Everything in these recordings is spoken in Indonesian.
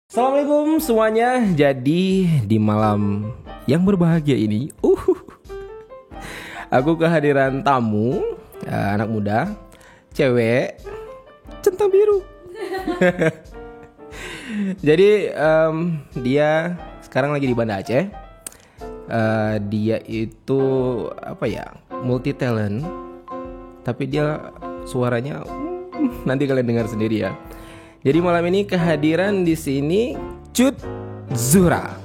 Assalamualaikum semuanya. Jadi di malam yang berbahagia ini, aku kehadiran tamu, anak muda, cewek, centang biru. Jadi dia sekarang lagi di Banda Aceh. Dia itu multi talent, tapi dia suaranya nanti kalian dengar sendiri ya. Jadi malam ini kehadiran di sini Cut Zuhra.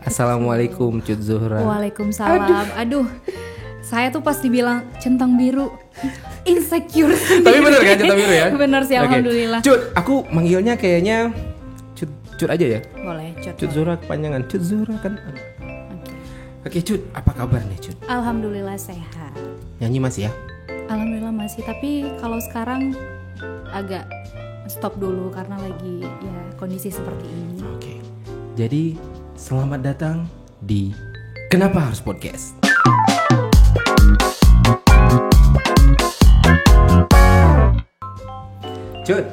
Assalamualaikum Cut Zuhra. Waalaikumsalam. Aduh, saya tuh pas dibilang centang biru insecure. Tapi bener kan centang biru ya? Bener sih, alhamdulillah. Cut, aku manggilnya kayaknya Cut aja ya. Boleh, Cut Zuhra kepanjangan. Cut Zuhra kan. Oke Cut, apa kabar nih Cut? Alhamdulillah sehat. Nyanyi masih ya? Alhamdulillah masih, tapi kalau sekarang agak stop dulu karena lagi ya kondisi seperti ini. Oke. Jadi selamat datang di Kenapa Harus Podcast. Cut,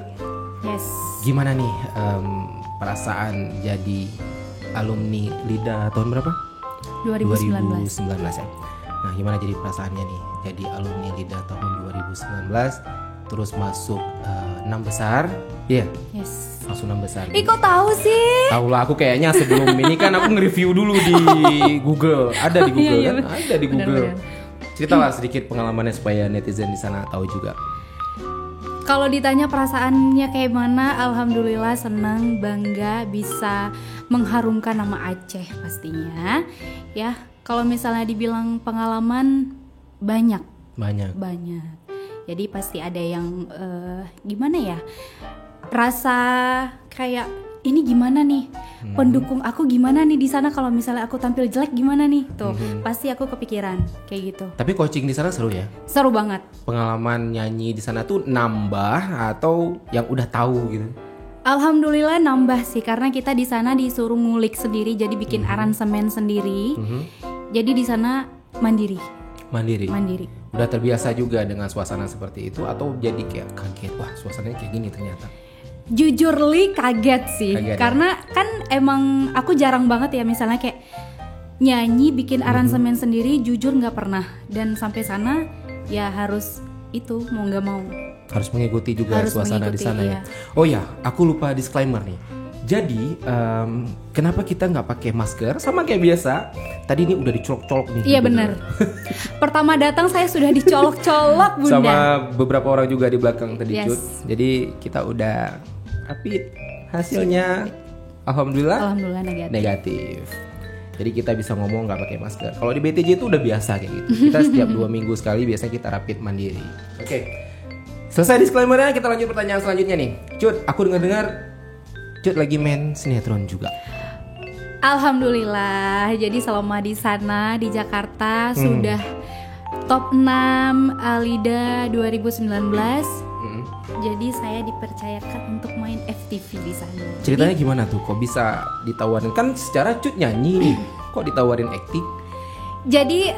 Yes. gimana nih perasaan jadi alumni LIDA tahun berapa? 2019 ya. Nah, gimana jadi perasaannya nih jadi alumni LIDA tahun 2019 terus masuk 6 besar? Iya. Yeah. Yes. Langsung 6 besar. Ih, kok tahu sih? Tahu lah, aku kayaknya sebelum ini kan aku nge-review dulu di Google. Ada di Google Iya, kan? Ada di Google. Benar-benar. Ceritalah sedikit pengalamannya supaya netizen di sana tahu juga. Kalau ditanya perasaannya kayak mana, alhamdulillah senang, bangga bisa mengharumkan nama Aceh pastinya. Ya, kalau misalnya dibilang pengalaman banyak. Jadi pasti ada yang gimana ya? Rasa kayak ini gimana nih? Pendukung aku gimana nih di sana kalau misalnya aku tampil jelek gimana nih? Tuh, pasti aku kepikiran kayak gitu. Tapi coaching di sana seru ya? Seru banget. Pengalaman nyanyi di sana tuh nambah atau yang udah tahu gitu? Alhamdulillah nambah sih, karena kita di sana disuruh ngulik sendiri, jadi bikin aransemen sendiri. Jadi di sana mandiri. Udah terbiasa juga dengan suasana seperti itu atau jadi kayak kaget, wah suasananya kayak gini ternyata? Jujur kaget sih, Kaget, karena kan emang aku jarang banget ya misalnya kayak nyanyi bikin aransemen sendiri, jujur nggak pernah. Dan sampai sana ya harus itu mau nggak mau. Harus mengikuti juga Harus suasana di mengikuti, sana iya. ya. Oh ya, aku lupa disclaimer nih. Jadi kenapa kita nggak pakai masker sama kayak biasa? Tadi ini udah dicolok-colok nih. Iya benar. Pertama datang saya sudah dicolok-colok bunda. Sama beberapa orang juga di belakang tadi Yes. Cut. Jadi kita udah rapid, hasilnya alhamdulillah negatif. Jadi kita bisa ngomong nggak pakai masker. Kalau di BTJ itu udah biasa kayak gitu. Kita setiap 2 minggu sekali biasanya kita rapid mandiri. Oke. Selesai disclaimernya, kita lanjut pertanyaan selanjutnya nih. Cut, aku dengar Cut lagi main sinetron juga. Alhamdulillah. Jadi selama di sana di Jakarta sudah top 6 LIDA 2019. Jadi saya dipercayakan untuk main FTV di sana. Ceritanya gimana tuh? Kok bisa ditawarin? Kan secara Cut nyanyi nih. Kok ditawarin acting? Jadi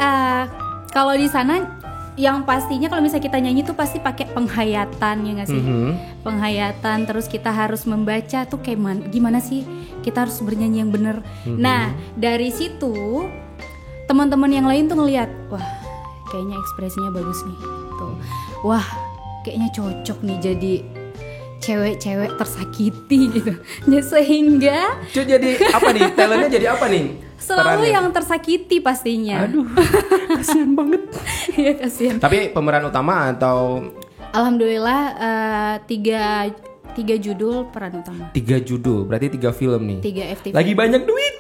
kalau di sana yang pastinya kalau misalnya kita nyanyi tuh pasti pakai penghayatan, ya nggak sih? Penghayatan, terus kita harus membaca tuh kayak gimana sih? Kita harus bernyanyi yang bener. Nah dari situ teman-teman yang lain tuh ngelihat, wah kayaknya ekspresinya bagus nih. Tuh, wah kayaknya cocok nih jadi cewek-cewek tersakiti gitu. Sehingga Cut jadi apa nih? Talentnya jadi apa nih? selalu Perannya? yang tersakiti pastinya. Aduh, kasihan banget. Iya kasihan. Tapi pemeran utama atau Alhamdulillah 3 judul peran utama. 3 judul, berarti 3 film nih. 3 FTV. Lagi banyak duit.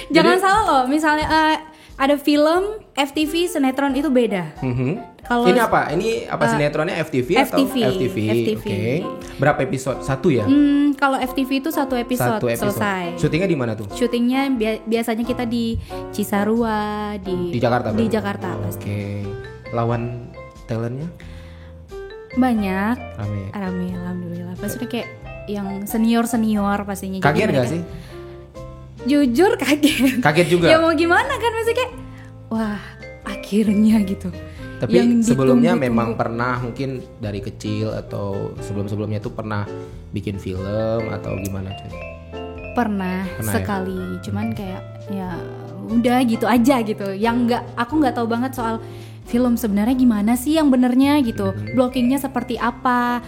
Jangan salah loh, misalnya ada film, FTV, sinetron itu beda. Kalau Ini apa? Ini apa sinetronnya FTV atau FTV? FTV? FTV. Oke. Berapa episode? 1 ya? Kalau FTV itu 1 episode, Satu episode. selesai. Syutingnya di mana tuh? Syutingnya biasanya kita di Cisarua, Di Jakarta. Di berarti? Jakarta pasti. Oke. Lawan talentnya? Banyak. Rame. Alhamdulillah. Maksudnya kayak yang senior pastinya. Jadi Kaget mereka- gak sih? Jujur kaget. Kaget juga? Ya mau gimana kan, maksudnya kayak wah akhirnya gitu. Tapi sebelumnya memang pernah mungkin dari kecil atau sebelum-sebelumnya tuh pernah bikin film atau gimana Cut? Pernah sekali, ya? Cuman kayak ya udah gitu aja gitu. Yang aku nggak tahu banget soal film sebenarnya gimana sih yang benernya gitu. Blockingnya seperti apa,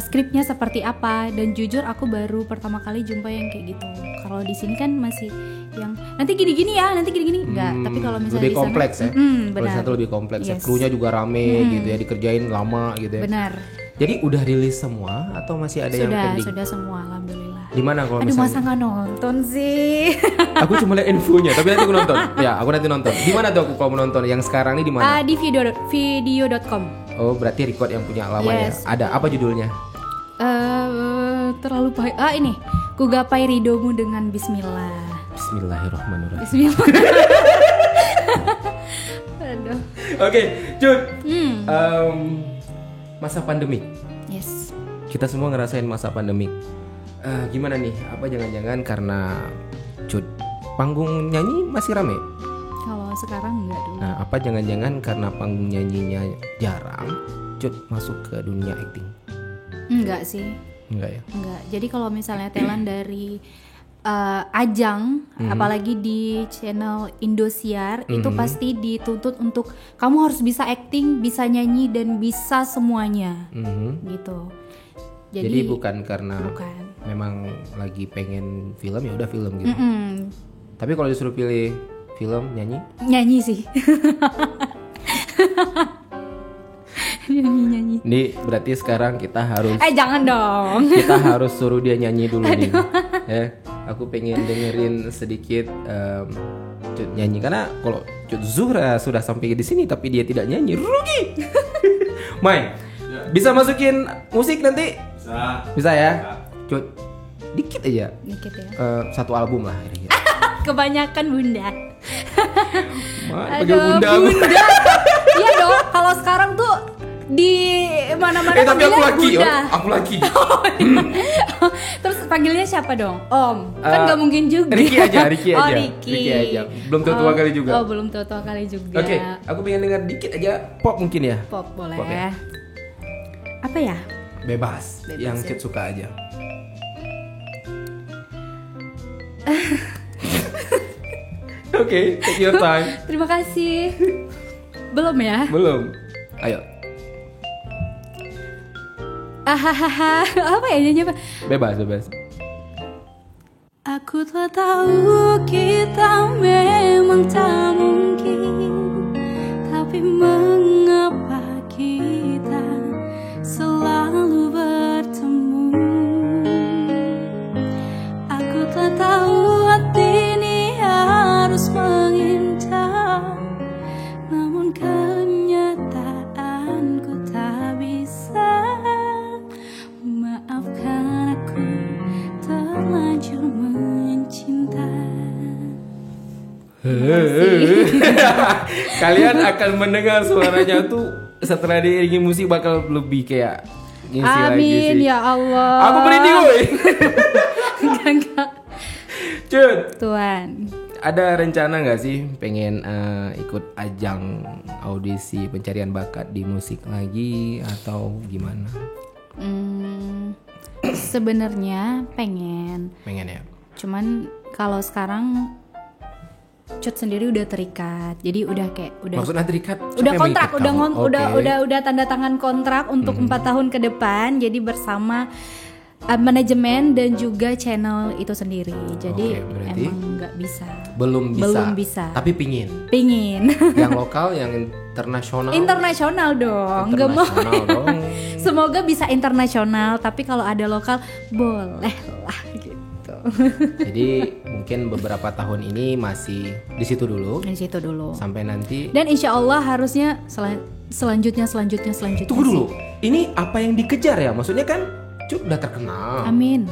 skripnya seperti apa, dan jujur aku baru pertama kali jumpa yang kayak gitu. Kalau di sini kan masih yang nanti gini-gini ya, nanti gini-gini enggak. Tapi kalau misalnya lebih kompleks ya. Kalau di sana tuh lebih kompleks ya. Krunya juga rame gitu ya, dikerjain lama gitu ya. Benar. Jadi udah rilis semua atau masih ada yang pending? Sudah semua, alhamdulillah. Di mana kalau misalnya? Aduh, masa nggak nonton sih? Aku cuma lihat infonya, tapi nanti aku nonton. Ya, aku nanti nonton. Di mana tuh aku kalau menonton? Yang sekarang ini di mana? Di video.com. Oh, berarti record yang punya lama ya. Ada apa judulnya? Terlalu pahit. Ini, Ku gapai ridomu dengan bismillah. Bismillahirrahmanirrahim. Bismillah. Aduh. Oke, Cut. Masa pandemik. Yes. Kita semua ngerasain masa pandemik. Gimana nih? Apa jangan-jangan karena Cut panggung nyanyi masih rame? Kalau sekarang enggak dulu. Nah, apa jangan-jangan karena panggung nyanyinya jarang, Cut masuk ke dunia acting? Enggak sih. Enggak ya? Enggak. Jadi kalau misalnya talent dari ajang, apalagi di channel Indosiar, itu pasti dituntut untuk kamu harus bisa acting, bisa nyanyi, dan bisa semuanya, gitu. Jadi bukan karena memang lagi pengen film ya udah film gitu. Tapi kalau disuruh pilih film nyanyi sih. nyanyi. Nih berarti sekarang kita harus jangan dong. Kita harus suruh dia nyanyi dulu nih. Ya, aku pengen dengerin sedikit Cut nyanyi karena kalau Cut Zuhra sudah sampai di sini tapi dia tidak nyanyi, rugi. Mai, bisa masukin musik nanti? Bisa ya? Cut, dikit aja. Dikit ya. Satu album lah kira-kira. Kebanyakan bunda. Panggil bunda. Iya dong, kalau sekarang tuh di mana-mana tapi aku laki, aku laki. Terus panggilnya siapa dong? Om. Kan nggak mungkin juga. Ricky aja. Ricky aja. Belum tua kali juga. Belum tua kali juga. Oke, aku pengen dengar dikit aja pop mungkin ya. Pop boleh. Pop ya? Apa ya? Bebas yang Cut suka aja. Oke, take your time. Terima kasih. Belum ya? Belum. Ayo. Apa ya nyanyi apa? Bebas. Aku telah tahu kita memang tak mungkin, tapi mengapa kita selalu bertemu? Aku telah tahu hati ini harus mengincar, namun kenyataanku tak bisa. Maafkan aku terlanjur mencinta. Kalian akan mendengar suaranya tuh setelah diiringi musik bakal lebih kayak ngisi lagi sih. Amin ya Allah. Aku merinding woy. Enggak. Cut. Tuan. Ada rencana nggak sih pengen ikut ajang audisi pencarian bakat di musik lagi atau gimana? Sebenarnya pengen ya. Cuman kalau sekarang Cut sendiri udah terikat, jadi udah Maksudnya terikat? Udah kontrak, udah tanda tangan kontrak untuk 4 tahun ke depan. Jadi bersama manajemen dan juga channel itu sendiri. Jadi emang nggak bisa. Belum bisa. Tapi pingin. Yang lokal, yang internasional. Internasional dong. Semoga bisa internasional. Tapi kalau ada lokal, boleh lah gitu. Jadi mungkin beberapa tahun ini masih di situ dulu. Sampai nanti. Dan insya Allah harusnya selanjutnya. Tunggu dulu. Ini apa yang dikejar ya? Maksudnya kan Cut udah terkenal. Amin.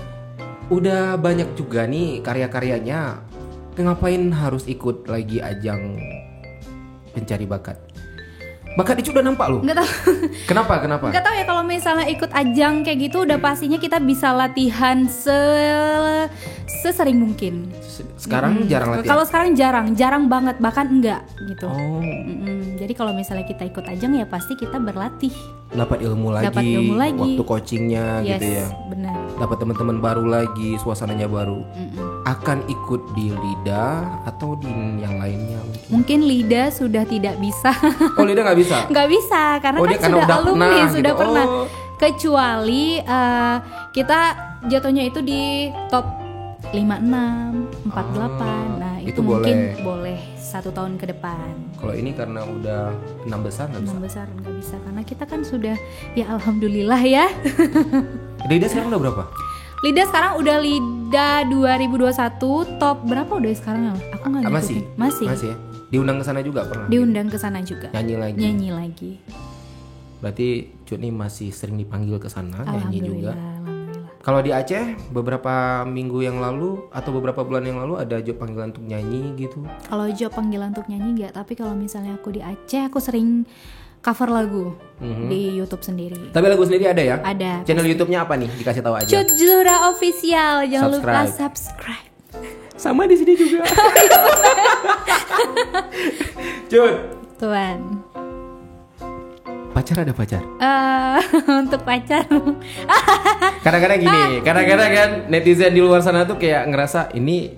Udah banyak juga nih karya-karyanya. Ngapain harus ikut lagi ajang pencari bakat? Bakat itu udah nampak loh. Nggak tahu. Kenapa? Nggak tahu ya, kalau misalnya ikut ajang kayak gitu udah pastinya kita bisa latihan sesering mungkin. Sekarang jarang latihan. Kalau sekarang jarang banget, bahkan enggak gitu. Oh. Jadi kalau misalnya kita ikut ajang ya pasti kita berlatih. Dapat ilmu lagi. Waktu coachingnya yes, gitu ya. Benar. Dapat teman-teman baru lagi, suasananya baru. Akan ikut di LIDA atau di yang lainnya? Mungkin LIDA sudah tidak bisa. Oh, LIDA nggak bisa? Nggak bisa karena kan sudah alumni, sudah gitu. pernah. Kecuali kita jatuhnya itu di top 56, 48. Nah itu mungkin boleh 1 tahun ke depan. Kalau ini karena udah 6 besar nggak bisa? 6 besar nggak bisa karena kita kan sudah ya alhamdulillah ya. LIDA sekarang udah berapa? LIDA sekarang udah LIDA 2021 top berapa udah sekarang ya? Aku nggak ngikutin. Masih ya? Diundang ke sana juga pernah? Diundang ke sana juga. Nyanyi lagi. Berarti Cut nih masih sering dipanggil ke sana nyanyi juga. Kalau di Aceh beberapa minggu yang lalu atau beberapa bulan yang lalu ada job panggilan untuk nyanyi gitu? Kalau job panggilan untuk nyanyi enggak, tapi kalau misalnya aku di Aceh aku sering cover lagu di YouTube sendiri. Tapi lagu sendiri ada ya? Ada. Channel YouTube-nya apa nih? Dikasih tahu aja. Cut Zura Official, jangan lupa subscribe. Sama di sini juga. Cut. Tuan. Pacar ada pacar? Untuk pacar. Kadang-kadang gini, kadang-kadang kan netizen di luar sana tuh kayak ngerasa ini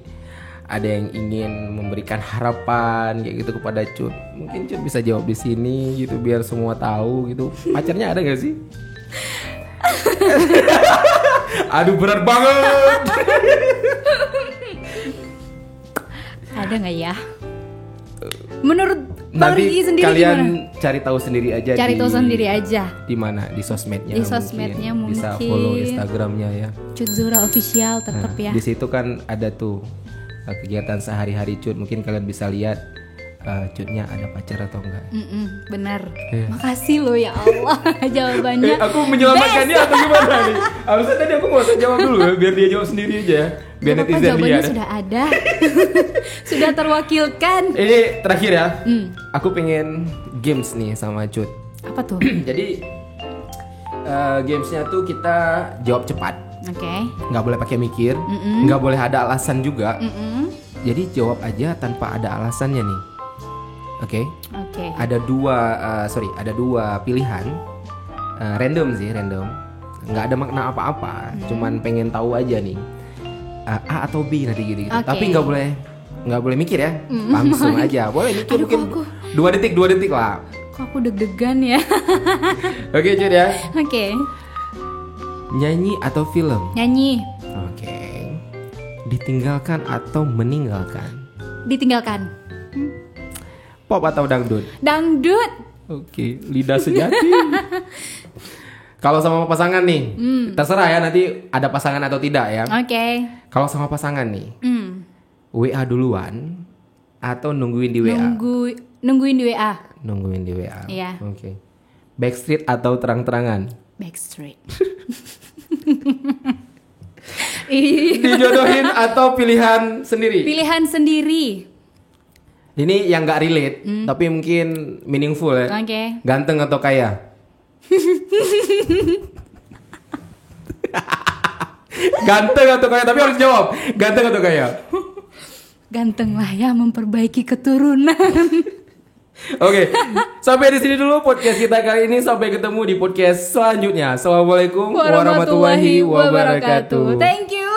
ada yang ingin memberikan harapan kayak gitu kepada Cut. Mungkin Cut bisa jawab di sini gitu biar semua tahu gitu. Pacarnya ada gak sih? Aduh berat banget. Ada nggak ya? Menurut Bang nanti Riki sendiri kalian gimana? Cari tahu sendiri aja. Di mana? Di sosmednya. Di sosmednya mungkin. Bisa follow Instagramnya ya. Cut Zura Official tetap ya. Di situ kan ada tuh kegiatan sehari-hari Cut. Mungkin kalian bisa lihat Cutnya ada pacar atau enggak. Benar. Makasih lo ya Allah jawabannya. Aku menyelamatkannya atau gimana nih? Harusnya tadi aku nggak usah jawab dulu ya, biar dia jawab sendiri aja. Biar netizen jawabannya sudah ada. Sudah terwakilkan. Ini terakhir ya. Aku pengen games nih sama Cut. Apa tuh? Jadi gamesnya tuh kita jawab cepat. Oke. Nggak boleh pakai mikir. Nggak boleh ada alasan juga. Jadi jawab aja tanpa ada alasannya nih. Oke. Ada dua pilihan. Random. Nggak ada makna apa-apa. Cuman pengen tahu aja nih. A atau B nanti gitu. Tapi nggak boleh mikir ya. Langsung aja. Boleh mikir mungkin 2 detik lah. Kok aku deg-degan ya. Oke, Cut ya. Oke. Nyanyi atau film? Nyanyi. Oke. Ditinggalkan atau meninggalkan? Ditinggalkan. Pop atau dangdut? Dangdut. Oke, lidah sejati. Kalau sama pasangan nih, terserah ya nanti ada pasangan atau tidak ya. Oke. Kalau sama pasangan nih, WA duluan atau nungguin di WA? Nungguin di WA. Nungguin di WA. Iya. Oke. Backstreet atau terang-terangan? Backstreet. Dijodohin atau pilihan sendiri? Pilihan sendiri. Ini yang gak relate, tapi mungkin meaningful ya. Oke. Ganteng atau kaya? Ganteng atau kaya? Tapi harus jawab. Ganteng atau kaya? Ganteng lah ya, memperbaiki keturunan. Oke, sampai di sini dulu podcast kita kali ini. Sampai ketemu di podcast selanjutnya. Assalamualaikum warahmatullahi wabarakatuh. Thank you.